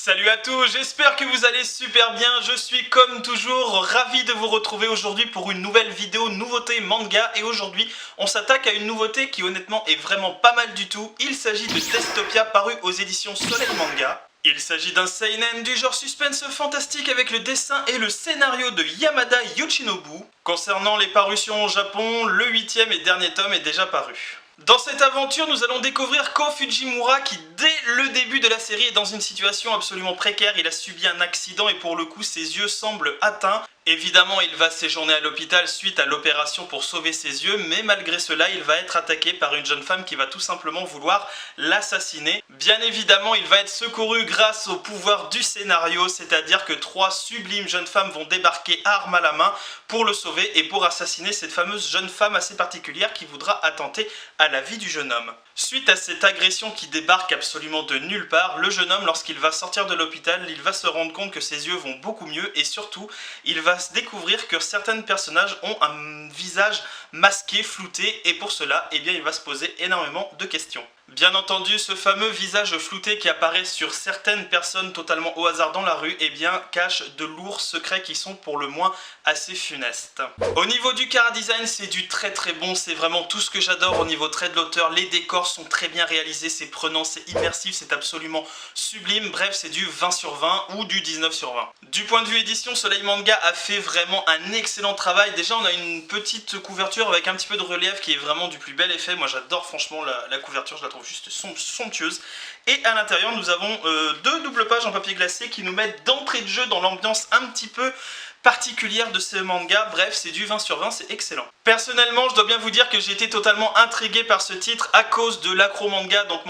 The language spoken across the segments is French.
Salut à tous, j'espère que vous allez super bien, je suis comme toujours ravi de vous retrouver aujourd'hui pour une nouvelle vidéo nouveauté manga et aujourd'hui on s'attaque à une nouveauté qui honnêtement est vraiment pas mal du tout. Il s'agit de Testopia paru aux éditions Soleil Manga. Il s'agit d'un seinen du genre suspense fantastique avec le dessin et le scénario de Yamada Yoshinobu. Concernant les parutions au Japon, le 8e et dernier tome est déjà paru. Dans cette aventure, nous allons découvrir Ko Fujimura qui, dès le début de la série, est dans une situation absolument précaire. Il a subi un accident et pour le coup, ses yeux semblent atteints. Évidemment, il va séjourner à l'hôpital suite à l'opération pour sauver ses yeux, mais malgré cela, il va être attaqué par une jeune femme qui va tout simplement vouloir l'assassiner. Bien évidemment, il va être secouru grâce au pouvoir du scénario, c'est-à-dire que 3 sublimes jeunes femmes vont débarquer armes à la main pour le sauver et pour assassiner cette fameuse jeune femme assez particulière qui voudra attenter à la vie du jeune homme. Suite à cette agression qui débarque absolument de nulle part, le jeune homme, lorsqu'il va sortir de l'hôpital, il va se rendre compte que ses yeux vont beaucoup mieux et surtout, il va se découvrir que certains personnages ont un visage masqué, flouté et pour cela, eh bien, il va se poser énormément de questions. Bien entendu, ce fameux visage flouté qui apparaît sur certaines personnes totalement au hasard dans la rue, eh bien, cache de lourds secrets qui sont pour le moins assez funestes. Au niveau du chara design, c'est du très bon, c'est vraiment tout ce que j'adore au niveau trait de l'auteur, les décors sont très bien réalisés, c'est prenant, c'est immersif, c'est absolument sublime, bref, c'est du 20 sur 20 ou du 19 sur 20. Du point de vue édition, Soleil Manga a fait vraiment un excellent travail. Déjà, on a une petite couverture avec un petit peu de relief qui est vraiment du plus bel effet. Moi, j'adore franchement la couverture, je la trouve juste somptueuse. Et à l'intérieur, nous avons 2 doubles pages en papier glacé qui nous mettent d'entrée de jeu dans l'ambiance un petit peu particulière de ce manga. Bref, c'est du 20 sur 20, c'est excellent. Personnellement, je dois bien vous dire que j'ai été totalement intrigué par ce titre à cause de l'accro-manga. Donc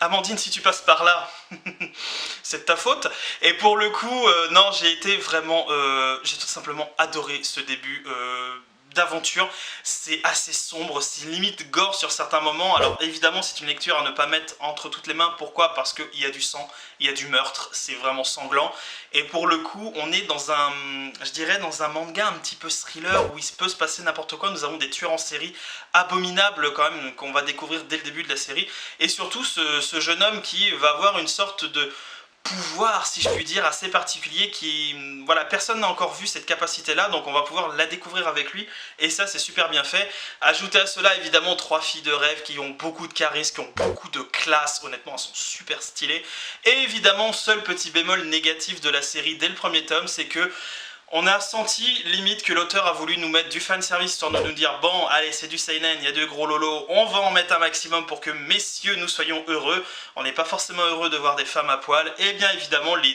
Amandine, si tu passes par là, c'est de ta faute. Et pour le coup, non, j'ai été vraiment... j'ai tout simplement adoré ce début d'aventure. C'est assez sombre, c'est limite gore sur certains moments. Alors évidemment, c'est une lecture à ne pas mettre entre toutes les mains. Pourquoi? Parce qu'il y a du sang, il y a du meurtre, c'est vraiment sanglant. Et pour le coup, on est dans un, je dirais, dans un manga un petit peu thriller où il peut se passer n'importe quoi. Nous avons des tueurs en série abominables quand même, qu'on va découvrir dès le début de la série. Et surtout, ce jeune homme qui va avoir une sorte de pouvoir, si je puis dire, assez particulier qui... Voilà, personne n'a encore vu cette capacité-là, donc on va pouvoir la découvrir avec lui, et ça, c'est super bien fait. Ajoutez à cela, évidemment, 3 filles de rêve qui ont beaucoup de charisme, qui ont beaucoup de classe, honnêtement, elles sont super stylées. Et évidemment, seul petit bémol négatif de la série dès le premier tome, c'est que on a senti limite que l'auteur a voulu nous mettre du fanservice histoire de nous dire bon, allez, c'est du seinen, il y a de gros lolos, on va en mettre un maximum pour que messieurs nous soyons heureux. On n'est pas forcément heureux de voir des femmes à poil. Et bien évidemment, les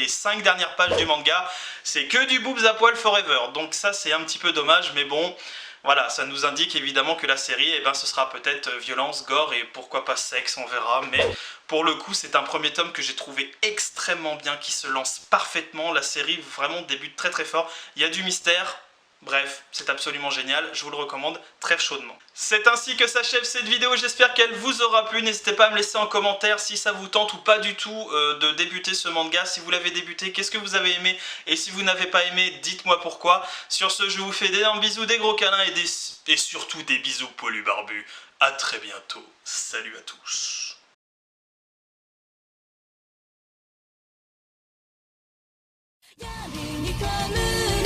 5 dernières pages du manga, c'est que du boobs à poil forever. Donc ça, c'est un petit peu dommage, mais bon... Voilà, ça nous indique évidemment que la série, eh ben, ce sera peut-être violence, gore et pourquoi pas sexe, on verra. Mais pour le coup, c'est un premier tome que j'ai trouvé extrêmement bien, qui se lance parfaitement. La série vraiment débute très fort. Il y a du mystère. Bref, c'est absolument génial, je vous le recommande très chaudement. C'est ainsi que s'achève cette vidéo, j'espère qu'elle vous aura plu. N'hésitez pas à me laisser en commentaire si ça vous tente ou pas du tout de débuter ce manga. Si vous l'avez débuté, qu'est-ce que vous avez aimé? Et si vous n'avez pas aimé, dites-moi pourquoi. Sur ce, je vous fais d'énormes bisous, des gros câlins et surtout des bisous poilus barbus. A très bientôt, salut à tous.闇に込む